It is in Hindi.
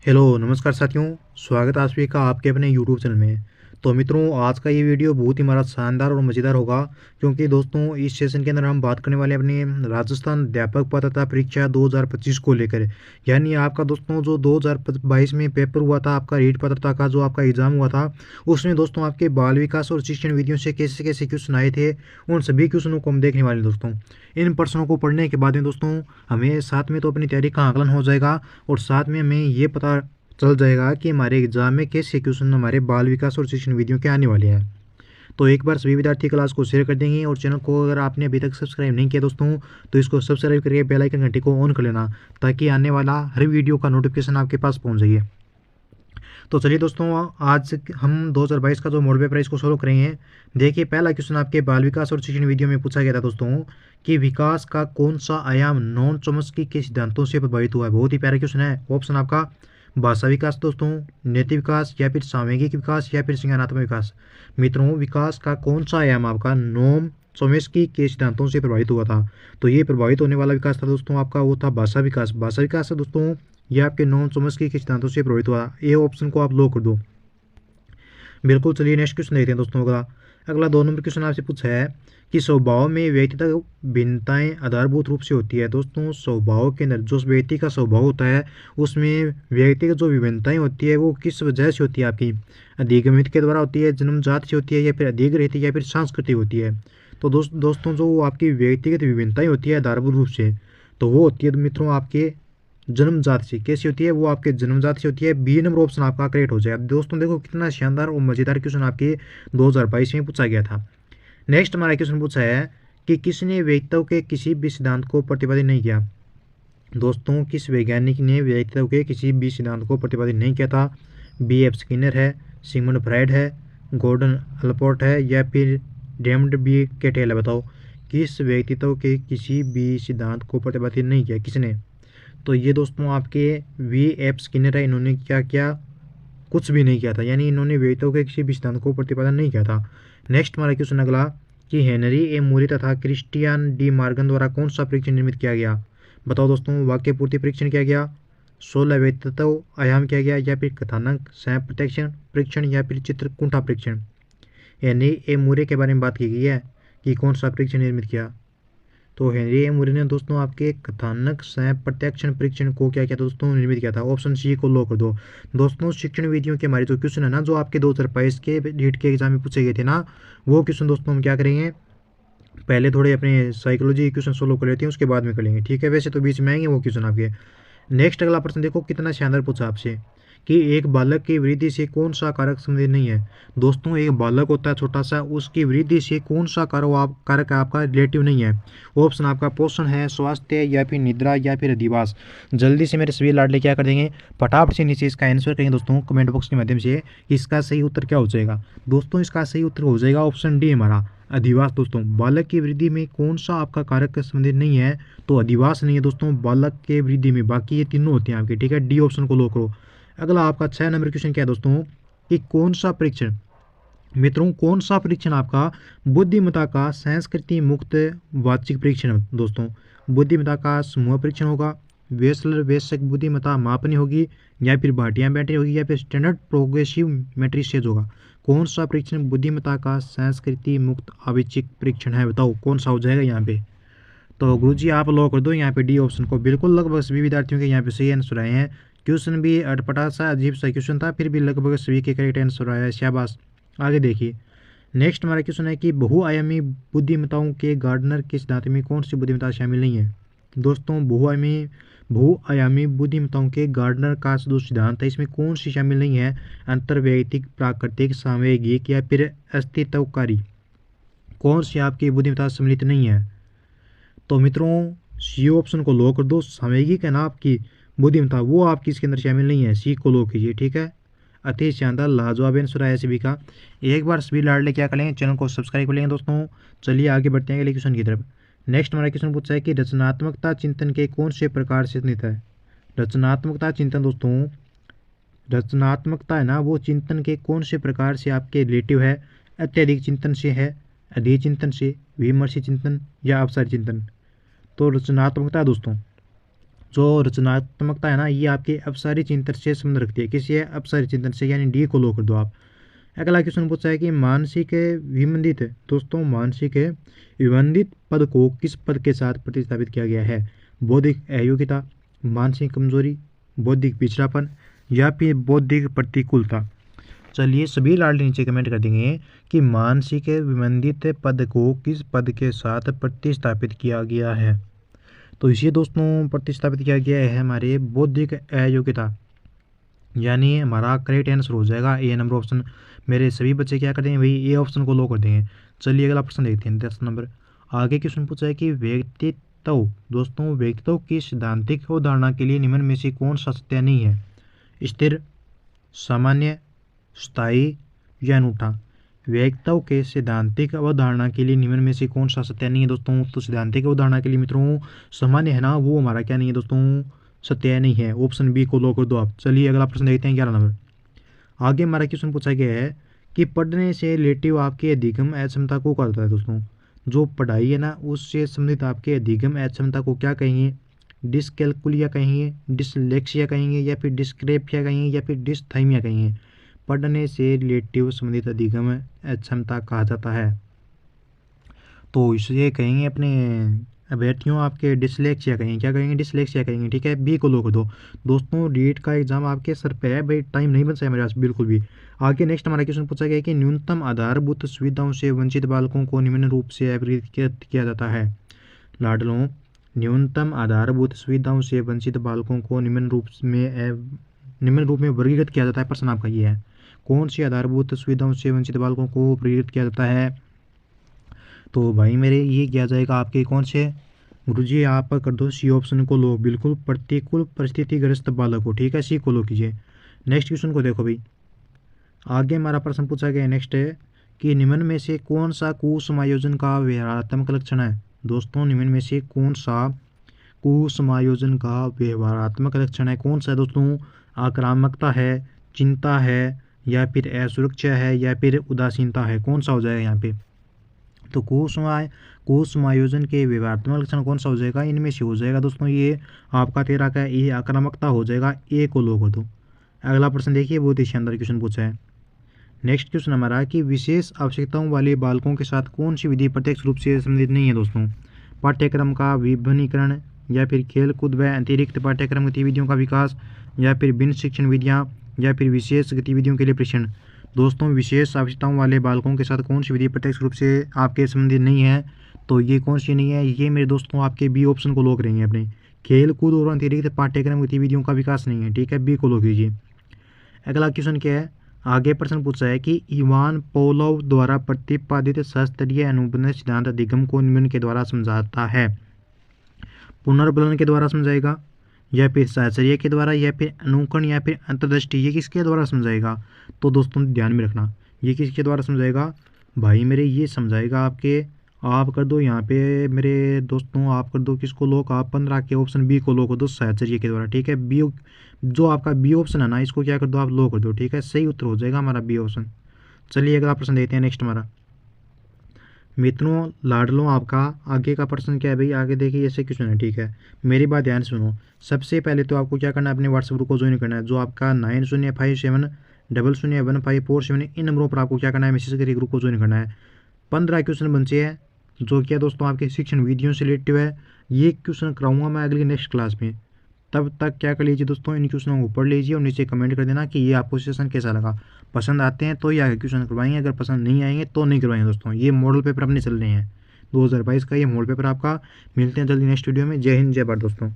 हेलो नमस्कार साथियों। स्वागत है आप सभी का आपके अपने यूट्यूब चैनल में। तो मित्रों, आज का ये वीडियो बहुत ही हमारा शानदार और मज़ेदार होगा, क्योंकि दोस्तों इस सेशन के अंदर हम बात करने वाले हैं अपनी राजस्थान अध्यापक पात्रता परीक्षा 2025 को लेकर। यानी आपका दोस्तों जो 2022 में पेपर हुआ था, आपका रीट पात्रता का जो आपका एग्जाम हुआ था, उसमें दोस्तों आपके बाल विकास और शिक्षण विधियों से कैसे कैसे क्वेश्चन आए थे, उन सभी क्वेश्चनों को हम देखने वाले हैं दोस्तों। इन प्रश्नों को पढ़ने के बाद में दोस्तों हमें साथ में तो अपनी तैयारी का आकलन हो जाएगा, और साथ में हमें ये पता चल जाएगा कि हमारे एग्जाम में कैसे क्वेश्चन हमारे बाल विकास और शिक्षण विधियों के आने वाले हैं। तो एक बार सभी विद्यार्थी क्लास को शेयर कर देंगे, और चैनल को अगर आपने अभी तक सब्सक्राइब नहीं किया दोस्तों, तो इसको सब्सक्राइब करके बेल आइकन घंटे को ऑन कर लेना, ताकि आने वाला हर वीडियो का नोटिफिकेशन आपके पास पहुंच जाइए। तो चलिए दोस्तों, आज हम 2022 का जो मॉडल पेपर है इसको सोल्व करेंगे। देखिए, पहला क्वेश्चन आपके बाल विकास और शिक्षण विधियों में पूछा गया था दोस्तों कि विकास का कौन सा आयाम नॉन चॉम्स्की के सिद्धांतों से प्रभावित हुआ है। बहुत ही प्यारा क्वेश्चन है। ऑप्शन आपका भाषा विकास दोस्तों, नैतिक विकास, या फिर सामूहिक विकास, या फिर संज्ञानात्मक विकास। मित्रों, विकास का कौन सा आयाम आपका नॉन चॉम्स्की के सिद्धांतों से प्रभावित हुआ था। तो ये प्रभावित होने वाला विकास था दोस्तों आपका, वो था भाषा विकास। भाषा विकास है दोस्तों, ये आपके नॉन चॉम्स्की के सिद्धांतों से प्रभावित हुआ। ए ऑप्शन को आप लो कर दो। बिल्कुल। चलिए नेक्स्ट क्वेश्चन देखते हैं दोस्तों। अगला 2 नंबर क्वेश्चन आपसे पूछा है कि स्वभाव में व्यक्तिगत भिन्नताएं आधारभूत रूप से होती है। दोस्तों, स्वभाव के अंदर जो व्यक्ति का स्वभाव होता है, उसमें व्यक्तिगत जो विभिन्नताएं होती है वो किस वजह से होती है। आपकी अधिगमित के द्वारा होती है, जन्मजात से होती है, या फिर अधिक रहती है, या फिर सांस्कृतिक होती है। तो दोस्तों जो आपकी व्यक्तिगत विभिन्नताएं होती है आधारभूत रूप से, तो वो होती है मित्रों आपके जन्मजात से। कैसी होती है वो? आपके जन्मजात से होती है। बी नंबर ऑप्शन आपका करेक्ट हो जाएगा। दोस्तों देखो, कितना शानदार और मजेदार क्वेश्चन आपके 2022 में पूछा गया था। नेक्स्ट हमारा क्वेश्चन पूछा है कि किसने व्यक्तित्व के किसी भी सिद्धांत को प्रतिपादित नहीं किया। दोस्तों, किस वैज्ञानिक ने व्यक्तित्व के किसी भी सिद्धांत को प्रतिपादित नहीं किया था। बी एफ स्किनर है, सिगमंड फ्राइड है, गॉर्डन अल्पोर्ट है, या फिर डेम्ड बी केटेल है। बताओ, किस व्यक्तित्व के किसी भी सिद्धांत को प्रतिपादित नहीं किया, किसने? तो ये दोस्तों आपके वी एफ स्किनर है। इन्होंने क्या किया? कुछ भी नहीं किया था, यानी इन्होंने व्यक्तित्व के किसी भी सिद्धांत को प्रतिपादन नहीं किया था। नेक्स्ट हमारा क्वेश्चन अगला कि हेनरी ए मूरी तथा क्रिस्टियन डी मार्गन द्वारा कौन सा परीक्षण निर्मित किया गया। बताओ दोस्तों, वाक्य पूर्ति परीक्षण किया गया, 16 व्यक्तित्व आयाम किया गया, या फिर कथानक सह प्रत्यक्षण परीक्षण, या फिर चित्रकुंठा परीक्षण। हेनरी ए मूरे के बारे में बात की गई है कि कौन सा परीक्षण निर्मित किया। तो हेनरी ए मूरे ने दोस्तों आपके कथानक सह प्रत्यक्षण परीक्षण को क्या किया दोस्तों? निर्मित किया था। ऑप्शन सी को लो कर दो। दोस्तों, शिक्षण विधियों के हमारे जो क्वेश्चन है ना, जो आपके 2022 के नीट के एग्जाम में पूछे गए थे ना, वो क्वेश्चन दोस्तों हम क्या करेंगे, पहले थोड़े अपने साइकोलॉजी क्वेश्चन सोल्व कर लेते हैं, उसके बाद में कर लेंगे, ठीक है। वैसे तो बीच में आएंगे वो क्वेश्चन आपके। नेक्स्ट अगला प्रश्न देखो, कितना शानदार पूछा आपसे कि एक बालक की वृद्धि से कौन सा कारक संबंधित नहीं है। दोस्तों, एक बालक होता है छोटा सा, उसकी वृद्धि से कौन सा कारक आपका रिलेटिव नहीं है। ऑप्शन आपका पोषण है, स्वास्थ्य, या फिर निद्रा, या फिर अधिवास। जल्दी से मेरे सभी लाडले क्या कर देंगे, फटाफट से नीचे इसका आंसर करेंगे दोस्तों कमेंट बॉक्स के माध्यम से। इसका सही उत्तर क्या हो जाएगा दोस्तों? इसका सही उत्तर हो जाएगा ऑप्शन डी हमारा, अधिवास। दोस्तों, बालक की वृद्धि में कौन सा आपका कारक संबंधित नहीं है? तो अधिवास नहीं है दोस्तों बालक के वृद्धि में, बाकी ये तीनों होते हैं आपके, ठीक है। डी ऑप्शन को लो करो। अगला आपका 6 नंबर क्वेश्चन क्या है दोस्तों कि कौन सा परीक्षण, मित्रों कौन सा परीक्षण आपका बुद्धिमत्ता का संस्कृति मुक्त वाचिक परीक्षण है। दोस्तों, बुद्धिमत्ता का समूह परीक्षण होगा, वेस्लर वेसक बुद्धिमत्ता मापनी होगी, या फिर भाटिया बैटरी होगी, या फिर स्टैंडर्ड प्रोग्रेसिव मैट्रिसेज होगा। कौन सा परीक्षण बुद्धिमत्ता का संस्कृति मुक्त आविचिक परीक्षण है? बताओ कौन सा हो जाएगा यहाँ पे। तो गुरुजी आप लॉक कर दो यहाँ पे डी ऑप्शन को। बिल्कुल लगभग सभी विद्यार्थियों के यहाँ पे सही आंसर आए हैं। क्वेश्चन भी अटपटा सा अजीब सा क्वेश्चन था, फिर भी लगभग सभी के करेक्ट आंसर आया है। शाबाश। आगे देखिए, नेक्स्ट हमारा क्वेश्चन है कि बहुआयामी बुद्धिमत्ताओं के गार्डनर के सिद्धांत में कौन सी बुद्धिमत्ता शामिल नहीं है। दोस्तों, बहुआयामी बुद्धिमत्ताओं के गार्डनर का जो सिद्धांत है, इसमें कौन सी शामिल नहीं है? अंतर्वैयक्तिक, प्राकृतिक, सामयिक, या फिर अस्तित्वकारी। कौन सी आपकी बुद्धिमत्ता सम्मिलित नहीं है? तो मित्रों, सी ऑप्शन को लो कर दो। सामयिक है ना आपकी बुद्धिमत्ता, वो आपकी इसके अंदर शामिल नहीं है। सी को लो कीजिए, ठीक है। अति शानदार लाजवाब आंसर आया सभी का। एक बार सभी लाडले क्या करेंगे, चैनल को सब्सक्राइब कर लेंगे दोस्तों। चलिए आगे बढ़ते हैं अगले क्वेश्चन की तरफ। नेक्स्ट हमारा क्वेश्चन पूछा है कि रचनात्मकता चिंतन के कौन से प्रकार से निहित है। रचनात्मकता चिंतन दोस्तों, रचनात्मकता है ना, वो चिंतन के कौन से प्रकार से आपके रिलेटिव है? अत्यधिक चिंतन से है, अधिक चिंतन से, विमर्शी चिंतन, या अवसर चिंतन। तो रचनात्मकता दोस्तों जो रचनात्मकता है ना, ये आपके अपसारी चिंतन से संबंध रखती है। किसी है अपसारी चिंतन से, यानी डी को लो कर दो आप। अगला क्वेश्चन पूछा है कि मानसिक विबंधित, दोस्तों मानसिक विबंधित पद को किस पद के साथ प्रतिस्थापित किया गया है? बौद्धिक अयोग्यता, मानसिक कमजोरी, बौद्धिक पिछड़ापन या फिर बौद्धिक प्रतिकूलता। चलिए सभी लाडले नीचे कमेंट कर देंगे कि मानसिक विबंधित पद को किस पद के साथ प्रतिस्थापित किया गया है। तो इसे दोस्तों प्रतिस्थापित किया गया है हमारे बौद्धिक अयोग्यता, यानी हमारा करेक्ट आंसर हो जाएगा ए नंबर ऑप्शन। मेरे सभी बच्चे क्या कर देंगे भाई, ए ऑप्शन को लो कर देंगे। चलिए अगला प्रश्न देखते हैं 10 नंबर। आगे क्वेश्चन पूछा है कि व्यक्तित्व, दोस्तों व्यक्तित्व की सैद्धांतिक अवधारणा के लिए निम्न में से कौन सा सत्य नहीं है? स्थिर, सामान्य, स्थायी या अनूठा। व्यक्तित्व के सैद्धांतिक अवधारणा के लिए निम्न में से कौन सा सत्य नहीं है दोस्तों? तो सैद्धांतिक अवधारणा के लिए मित्रों सामान्य है ना, वो हमारा क्या नहीं है दोस्तों, सत्य नहीं है। ऑप्शन बी को लो कर दो आप। चलिए अगला प्रश्न देखते हैं 11 नंबर। आगे हमारा क्वेश्चन पूछा गया है कि पढ़ने से रिलेटिव आपके अधिगम अक्षमता को क्या कहता है दोस्तों? जो पढ़ाई है ना, उससे संबंधित आपके अधिगम अक्षमता को क्या कहेंगे? डिसकैलकुलिया कहेंगे, डिसलेक्सिया कहेंगे या फिर डिस्क्रेपिया कहेंगे या फिर डिसथाइमिया कहेंगे? पढ़ने से रिलेटिव संबंधित अधिगम अक्षमता कहा जाता है। तो इसे कहेंगे अपने अभ्यर्थियों आपके डिसलेक्सिया कहेंगे। क्या कहेंगे? डिसलेक्सिया कहेंगे। ठीक है, बी को लो कर दो। दोस्तों रीट का एग्जाम आपके सर पे है भाई, टाइम नहीं बचा है मेरे पास बिल्कुल भी। आगे नेक्स्ट हमारा क्वेश्चन पूछा गया कि न्यूनतम आधारभूत सुविधाओं से वंचित बालकों को निम्न रूप से वर्गीकृत किया जाता है। लाडलों, न्यूनतम आधारभूत सुविधाओं से वंचित बालकों को निम्न रूप में वर्गीकृत किया जाता है। प्रश्न आपका ये है, कौन सी आधारभूत सुविधाओं से वंचित बालकों को वर्गीकृत किया जाता है? तो भाई मेरे ये किया जाएगा आपके कौन से गुरुजी, आप कर दो सी ऑप्शन को लो, बिल्कुल प्रतिकूल परिस्थितिग्रस्त बालक को। ठीक है, सी को लो कीजिए। नेक्स्ट क्वेश्चन को देखो भाई। आगे हमारा प्रश्न पूछा गया नेक्स्ट है कि निम्न में से कौन सा कुसमायोजन का व्यवहारात्मक लक्षण है? दोस्तों निम्न में से कौन सा कुसमायोजन का व्यवहारात्मक लक्षण है? कौन सा है दोस्तों? आक्रामकता है, चिंता है या फिर असुरक्षा है या फिर उदासीनता है? कौन सा हो जाएगा यहाँ पे? तो कुसमायोजन के व्यवहारात्मक लक्षण कौन सा हो जाएगा? इनमें से हो जाएगा दोस्तों ये आपका 13 का ये आक्रामकता हो जाएगा। ए को लो कर दो। अगला प्रश्न देखिए, बहुत ही शानदार क्वेश्चन पूछा है। नेक्स्ट क्वेश्चन हमारा कि विशेष आवश्यकताओं वाले बालकों के साथ कौन सी विधि प्रत्यक्ष रूप से संबंधित नहीं है दोस्तों? पाठ्यक्रम का विभिन्नीकरण या फिर खेल कूद व अतिरिक्त पाठ्यक्रम गतिविधियों का विकास या फिर भिन्न शिक्षण विधियाँ या फिर विशेष गतिविधियों के लिए प्रशिक्षण। दोस्तों विशेष आवश्यकताओं वाले बालकों के साथ कौन सी विधि प्रत्यक्ष रूप से आपके संबंधित नहीं है? तो ये कौन सी नहीं है? ये मेरे दोस्तों आपके बी ऑप्शन को लो करेंगे अपने, खेल कूद और अतिरिक्त पाठ्यक्रम गतिविधियों का विकास नहीं है। ठीक है, बी को लो कीजिए। अगला क्वेश्चन क्या है? आगे प्रश्न पूछा है कि इवान पोलोव द्वारा प्रतिपादित शास्त्रीय अनुबंध सिद्धांत अधिगम को निम्न के द्वारा समझाता है। पुनर्बलन के द्वारा समझाएगा या फिर साहचर्य के द्वारा या फिर अनुकरण या फिर अंतर्दृष्टि? ये किसके द्वारा समझाएगा? तो दोस्तों ध्यान में रखना, ये किसके द्वारा समझाएगा? भाई मेरे ये समझाएगा आपके, आप कर दो यहाँ पे मेरे दोस्तों, आप कर दो किसको लोग, आप 15 के ऑप्शन बी को लो कर दो, साहचर्य के द्वारा। ठीक है, बी जो आपका बी ऑप्शन है ना, इसको क्या कर दो आप, लो कर दो। ठीक है, सही उत्तर हो जाएगा हमारा बी ऑप्शन। चलिए अगला प्रश्न देखते हैं नेक्स्ट हमारा। मित्रों लाडलों, आपका आगे का प्रश्न क्या है भाई? आगे देखिए ऐसे क्वेश्चन है। ठीक है, मेरी बात ध्यान से सुनो। सबसे पहले तो आपको क्या करना है, अपने व्हाट्सएप ग्रुप को ज्वाइन करना है। जो आपका 9057001547 इन नंबरों पर आपको क्या करना है, मैसेज करके ग्रुप को ज्वाइन करना है। 15 क्वेश्चन बचे हैं जो क्या दोस्तों आपके शिक्षण विधियों से रिलेटिव है। ये क्वेश्चन कराऊंगा मैं अगली नेक्स्ट क्लास में। तब तक क्या कर लीजिए दोस्तों, इन क्वेश्चनों को पढ़ लीजिए और नीचे कमेंट कर देना कि ये आपको सेशन कैसा लगा। पसंद आते हैं तो ये आगे क्वेश्चन करवाएंगे, अगर पसंद नहीं आएंगे तो नहीं करवाएंगे दोस्तों। ये मॉडल पेपर अपने चल रहे हैं 2022 का, ये मॉडल पेपर आपका। मिलते हैं जल्दी नेक्स्ट वीडियो में। जय हिंद, जय भारत दोस्तों।